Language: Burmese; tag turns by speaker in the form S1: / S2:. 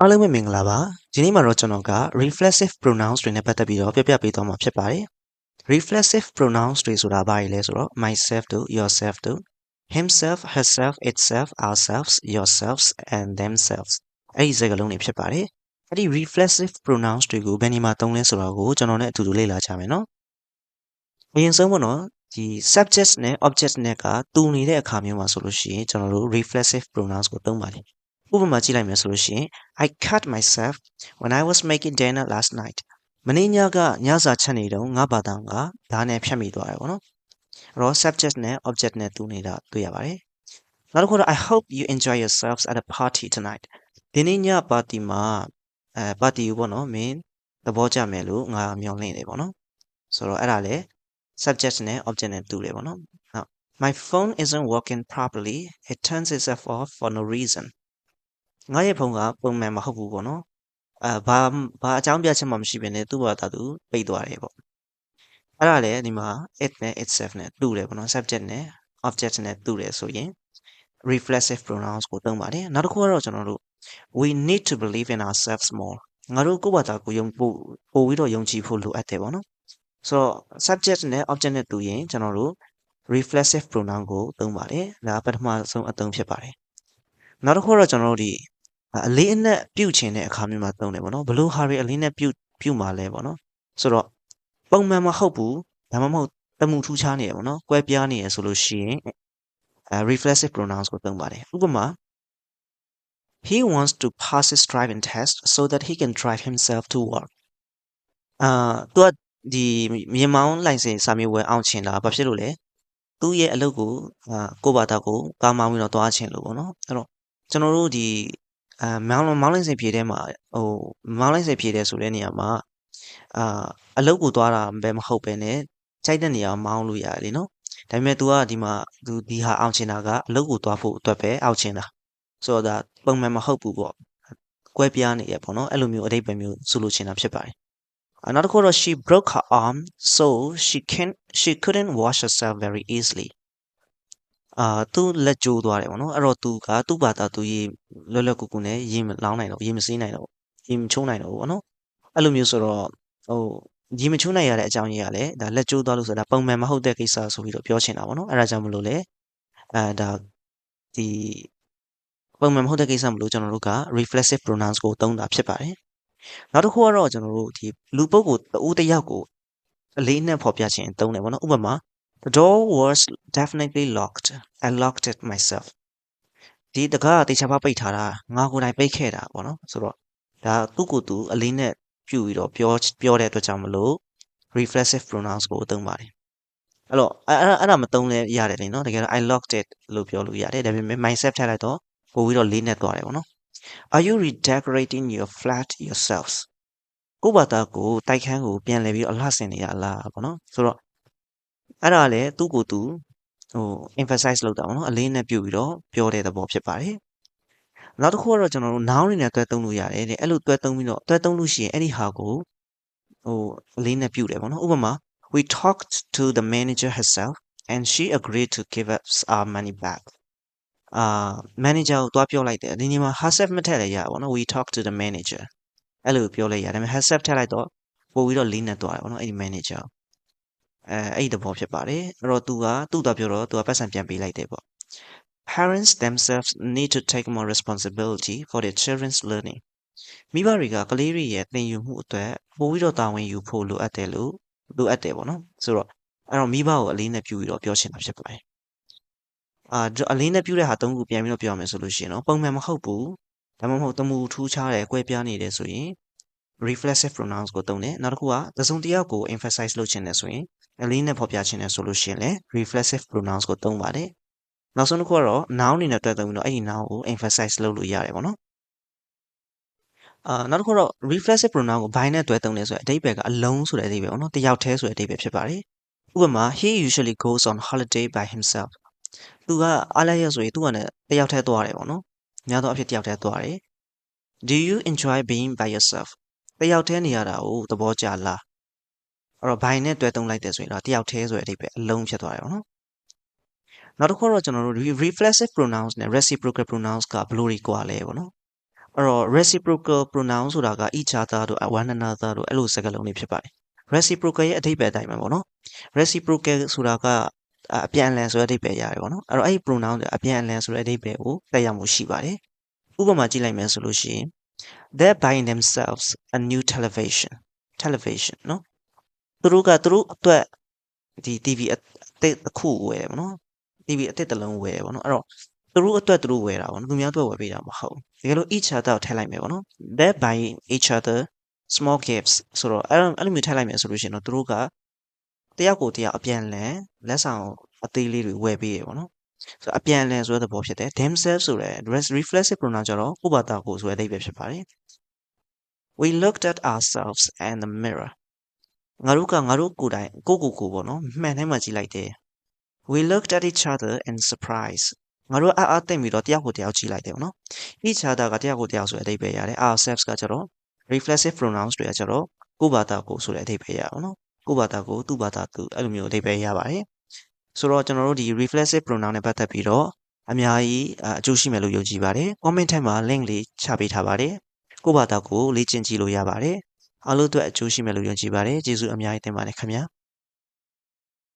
S1: အားလုံးပဲမင်္ဂလာပါဒီနေ့မှာတော့ကျွန်တော်က reflexive pronouns တွေနဲ့ပတ်သက်ပြီးတော့ပြပြပေးသွားမှာဖြစ်ပါတယ် reflexive pronouns တွေဆိုတာဘာတွေလဲဆိုတော့ myself တို့ yourself တို့ himself herself itself ourselves yourselves and themselves အဲ့ဒီစကားလုံးတွေဖြစ်ပါတယ်အဲ့ဒီ reflexive pronouns တွေကိုဘယ်နေမှာသုံးလဲဆိုတာကိုကျွန်တော်နဲ့အတူတူလေ့လာကြမယ်နော်အရင်ဆုံးပေါ့နော်ဒီ subject နဲ့ object နဲ့ကတူနေတဲ့အခါမျိုးမှာဆိုလို့ရှိရင်ကျွန်တော်တို့ reflexive pronouns ကိုသုံးပါတယ်ဥပမာကြည့်လိုက်မယ်ဆိုလို့ရှိရင် I cut myself when I was making dinner last night မနေ့ညကညစာချက်နေတော့ငါဘာသာကဓာတ်နဲ့ဖြတ်မိသွားတယ်ပေါ့နော်အဲ့တော့ subject နဲ့ object နဲ့တူနေတာတွေ့ရပါတယ်နောက်တစ်ခုတော့ I hope you enjoy yourselves at a party tonight ဒီနေ့ညပါတီမှာပါတီကိုပေါ့နော်မင်းသဘောကျမယ်လို့ငါမျှော်လင့်နေပေါ့နော်ဆိုတော့အဲ့ဒါလေ subject နဲ့ object နဲ့တူတယ်ပေါ့နော်ဟုတ် My phone isn't working properly it turns itself off for no reason ငါရဲ့ဖုန်းကပုံမှန်မဟုတ်ဘူးပေါ့နော်ဘာအကြောင်းပြချက်မှမရှိဘဲနဲ့သူ့ဘာသာသူပိတ်သွားတယ်ပေါ့အဲ့ဒါလေဒီမှာ it နဲ့ itself နဲ့တူတယ်ပေါ့နော် subject နဲ့ object နဲ့တူတယ်ဆိုရင် reflexive pronouns ကိုသုံးပါတယ်နောက်တစ်ခုကတော့ကျွန်တော်တို့ we need to believe in ourselves more ငါတို့ကိုယ့်ဘာသာကိုပို့ပြီးတော့ယုံကြည်ဖို့လိုအပ်တယ်ပေါ့နော်ဆိုတော့ subject နဲ့ object နဲ့တူရင်ကျွန်တော်တို့ reflexive pronoun ကိုသုံးပါတယ်ဒါပထမဆုံးအသုံးဖြစ်ပါတယ်နောက်တစ်ခုကတော့ကျွန်တော်တို့ဒီအလေးအနက်ပြုတ်ချင်တဲ့အခါမျိုးမှာသုံးတယ်ပေါ့နော်ဘလို့ဟာတွေအလေးနဲ့ပြုတ်မှာလဲပေါ့နော်ဆိုတော့ပုံမှန်မဟုတ်ဘူးဒါမှမဟုတ်တမှုထူးခြားနေရပေါ့နော်ကွဲပြားနေရဆိုလို့ရှိရင်reflexive pronouns ကိုသုံးပါတယ်ဥပမာ He wants to pass his driving test so that he can drive himself to work သူကဒီမြေမောင်းလိုင်စင်စာမေးပွဲအောင်ချင်တာဘာဖြစ်လို့လဲသူ့ရဲ့အလုပ်ကိုကိုယ့်ဘာသာကိုကားမောင်းပြီးတော့တွားချင်လို့ပေါ့နော်အဲ့တော့ကျွန်တော်တို့ဒီမောင်းလိုင်စင်ဖြေထဲမှာမောင်းလိုင်စင်ဖြေတဲ့ဆိုတဲ့နေရာမှာအလုပ်ကိုတွားတာပဲမဟုတ်ပဲနဲ့ကြိုက်တဲ့နေရာမောင်းလို့ရတယ်လीနော်ဒါပေမဲ့ तू ကဒီမှာ तू ဒီဟာအောင်ချင်တာကအလုပ်ကိုတွားဖို့အတွက်ပဲအောင်ချင်တာဆိုတော့ဒါပုံမှန်မဟုတ်ဘူးပေါ့ကွဲပြားနေရပေါ့နော်အဲ့လိုမျိုးအဓိပ္ပာယ်မျိုးဆိုလိုချင်တာဖြစ်ပါတယ်နောက်တစ်ခုတော့ she broke her arm so she couldn't wash herself very easily သူလက်ကျိုးသွားတယ်ပေါ့နော်အဲ့တော့သူကသူ့ဘာသာသူရေလွယ်လွယ်ကူကူနဲ့ရေမလောင်းနိုင်တော့ရေမစေးနိုင်တော့ရေမချိုးနိုင်တော့ဘူးပေါ့နော်အဲ့လိုမျိုးဆိုတော့ရေမချိုးနိုင်ရတဲ့အကြောင်းကြီးကလည်းဒါလက်ကျိုးသွားလို့ဆိုတာပုံမှန်မဟုတ်တဲ့ကိစ္စဆိုပြီးတော့ပြောချင်တာပေါ့နော်အဲ့ဒါကြောင့်မလို့လေဒါဒီပုံမှန်မဟုတ်တဲ့ကိစ္စမလို့ကျွန်တော်တို့က reflexive pronouns ကိုသုံးတာဖြစ်ပါတယ်နောက်တစ်ခုကတော့ကျွန်တော်တို့ဒီလူပုဂ္ဂိုလ်တဦးတစ်ယောက်ကိုအလေးနဲ့ဖော်ပြခြင်းသုံးတယ်ပေါ့နော်ဥပမာ The door was definitely locked I locked it myself ဒီတကားတေချာပိတ်ထားတာငါကိုယ်တိုင်ပိတ်ခဲ့တာပေါ့နော်ဆိုတော့ဒါသူ့ကိုယ်သူအလေးနဲ့ပြုပြီးတော့ပြောတဲ့အတွက်ကြောင့်မလို့ reflexive pronouns ကိုသုံးပါတယ်အဲ့တော့အဲ့ဒါမသုံးလဲရတယ်လေနော်တကယ်တော့ I locked it လို့ပြောလို့ရတယ်ဒါပေမဲ့ myself ထည့်လိုက်တော့ပို့ပြီးတော့လေးနဲ့သွားတယ်ပေါ့နော် Are you redecorating your flat yourselves ကိုယ့်ဘာသာကိုတိုက်ခန်းကိုပြန်လဲပြီးတော့အလှဆင်နေရလားပေါ့နော်ဆိုတော့အဲ့ဒါလည်းသူ့ကိုယ်သူemphasize လုပ်တာပေါ့နော်အလေးနဲ့ပြုတ်ပြီးတော့ပြောတဲ့သဘောဖြစ်ပါတယ်နောက်တစ်ခုကတော့ကျွန်တော်တို့ noun တွေနဲ့တွဲသုံးလို့ရတယ်တဲ့အဲ့လိုတွဲသုံးပြီးတော့တွဲသုံးလို့ရှိရင်အဲ့ဒီဟာကိုအလေးနဲ့ပြုတ်တယ်ပေါ့နော်ဥပမာ We talked to the manager herself and she agreed to give us our money back manager ကိုတွားပြောလိုက်တယ်ဒီနေ့မှာ herself မထည့်လည်းရပါဘောနော် We talked to the manager အဲ့လိုပြောလိုက်ရတယ်ဒါပေမဲ့ herself ထည့်လိုက်တော့ပို့ပြီးတော့လေးနဲ့တွားတယ်ပေါ့နော်အဲ့ဒီ manager အဲ့ဒီသဘောဖြစ်ပါတယ်အဲ့တော့သူ့တော်ပြောတော့သူကပတ်စံပြန်ပေးလိုက်တယ်ပေါ့ Parents themselves need to take more responsibility for their children's learning မိဘတွေကကလေးတွေရဲ့သင်ယူမှုအတွက်ပိုပြီးတော့တာဝန်ယူဖို့လိုအပ်တယ်ပေါ့နော်ဆိုတော့အဲ့တော့မိဘကိုအလေးနဲ့ပြုပြီးတော့ပြောချင်တာဖြစ်ပါတယ်အလေးနဲ့ပြုတဲ့ဟာ၃ခုပြန်ပြီးတော့ပြောရမယ်ဆိုလို့ရှိရင်တော့ပုံမှန်မဟုတ်ဘူးဒါမှမဟုတ်တမှုထူးခြားတယ်ကွဲပြားနေတယ်ဆိုရင် reflexive pronouns ကိုသုံးတယ်နောက်တစ်ခုကတစုံတစ်ယောက်ကို emphasize လုပ်ချင်တယ်ဆိုရင်အလေးနဲ့ဖော်ပြချင်တယ်ဆိုလို့ရှိရင်လည်း reflexive pronouns ကိုသုံးပါတယ်နောက်ဆုံးတစ်ခုကတော့ noun အနေနဲ့တွဲသုံးပြီးတော့အဲ့ဒီ noun ကို emphasize လုပ်လို့ရတယ်ပေါ့နော်နောက်တစ်ခုတော့ reflexive pronoun ကို by နဲ့တွဲသုံးတယ်ဆိုတဲ့အဓိပ္ပာယ်ကအလုံးဆိုတဲ့အဓိပ္ပာယ်ပေါ့နော်တယောက်တည်းဆိုတဲ့အဓိပ္ပာယ်ဖြစ်ပါတယ်ဥပမာ he usually goes on holiday by himself သူကအားလည်းရဆိုရင်သူကလည်းတယောက်တည်းသွားတယ်ပေါ့နော်များသောအားဖြင့်တယောက်တည်းသွားတယ် Do you enjoy being by yourself တယောက်တည်းနေရတာကိုသဘောကျလားအဲ့တော့ by နဲ့တွဲသုံးလိုက်တယ်ဆိုရင်တော့တယောက်တည်းဆိုတဲ့အဓိပ္ပာယ်အလုံးဖြစ်သွားတယ်ပေါ့နော်နောက်တစ်ခုတော့ကျွန်တော်တို့ reflexive pronouns နဲ့ reciprocal pronouns ကဘယ်လိုတွေကွာလဲပေါ့နော် အဲ့တော့ reciprocal pronoun ဆိုတာက each other တို့ one another တို့အဲ့လိုစကားလုံးတွေဖြစ်ပါတယ် reciprocal ရဲ့အဓိပ္ပာယ်အတိုင်းပဲပေါ့နော် reciprocal ဆိုတာကအပြန်အလှန်ဆိုတဲ့အဓိပ္ပာယ်ရတယ်ပေါ့နော်အဲ့တော့အဲ့ဒီ pronoun တွေအပြန်အလှန်ဆိုတဲ့အဓိပ္ပာယ်ကိုသက်ရောက်မှုရှိပါတယ်ဥပမာကြည့်လိုက်မယ်ဆိုလို့ရှိရင် they're buying themselves a new television နော်သူတို့အတွက်ဒီ TV အသစ်တစ်ခုဝယ်တယ်ပေါ့နော် TV အသစ်တစ်လုံးဝယ်တယ်ပေါ့နော်အဲ့တော့သူတို့အတွက်သူတို့ဝယ်တာပေါ့နော်သူများအတွက်ဝယ်ပေးတာမဟုတ်တကယ်လို့ each other ကိုထည့်လိုက်မယ်ပေါ့နော် they're buying each other small gifts ဆိုတော့အဲ့လိုမျိုးထည့်လိုက်မယ်ဆိုလို့ရှိရင်တော့သူတို့ကတယောက်ကိုတယောက်အပြန်အလှန်လက်ဆောင်အသေးလေးတွေဝယ်ပေးရပေါ့နော်ဆိုတော့အပြန်အလှန်ဆိုတဲ့သဘောဖြစ်တယ် themselves ဆိုတဲ့ reflexive pronoun ကျတော့ကိုယ့်ဘာသာကိုယ်ဆိုတဲ့အဓိပ္ပာယ်ဖြစ်ပါတယ် we looked at ourselves in the mirror ငါတို့ကိုယ်တိုင်ကိုပေါ့နော်မှန်ထဲမှာကြည့်လိုက်တယ် we looked at each other in surprise ငါတို့အားသိမ့်ပြီးတော့တယောက်ကိုတယောက်ကြည့်လိုက်တယ်ပေါ့နော် each other ကတယောက်ကိုတယောက်ဆိုတဲ့အဓိပ္ပာယ်ရတယ် ourselves ကကျတော့ reflexive pronouns တွေကကျတော့ကိုယ့်ဘာသာကိုယ်ဆိုတဲ့အဓိပ္ပာယ်ရအောင်နော်ကိုယ့်ဘာသာကိုယ်သူ့ဘာသာသူအဲ့လိုမျိုးအဓိပ္ပာယ်ရပါတယ်ဆိုတော့ကျွန်တော်တို့ဒီ reflexive pronoun နဲ့ပတ်သက်ပြီးတော့အများကြီးအကျိုးရှိမယ်လို့ယုံကြည်ပါတယ် comment ထဲမှာ link လေးချပေးထားပါတယ်ကိုယ့်ဘာသာကိုယ်လေ့ကျင့်ကြည့်လို့ရပါတယ်အားလုံးအတွက်အကျိုးရှိမယ်လို့ယုံကြည်ပါတယ်ကျေးဇူးအများကြီးတင်ပါတယ်ခင်ဗျာ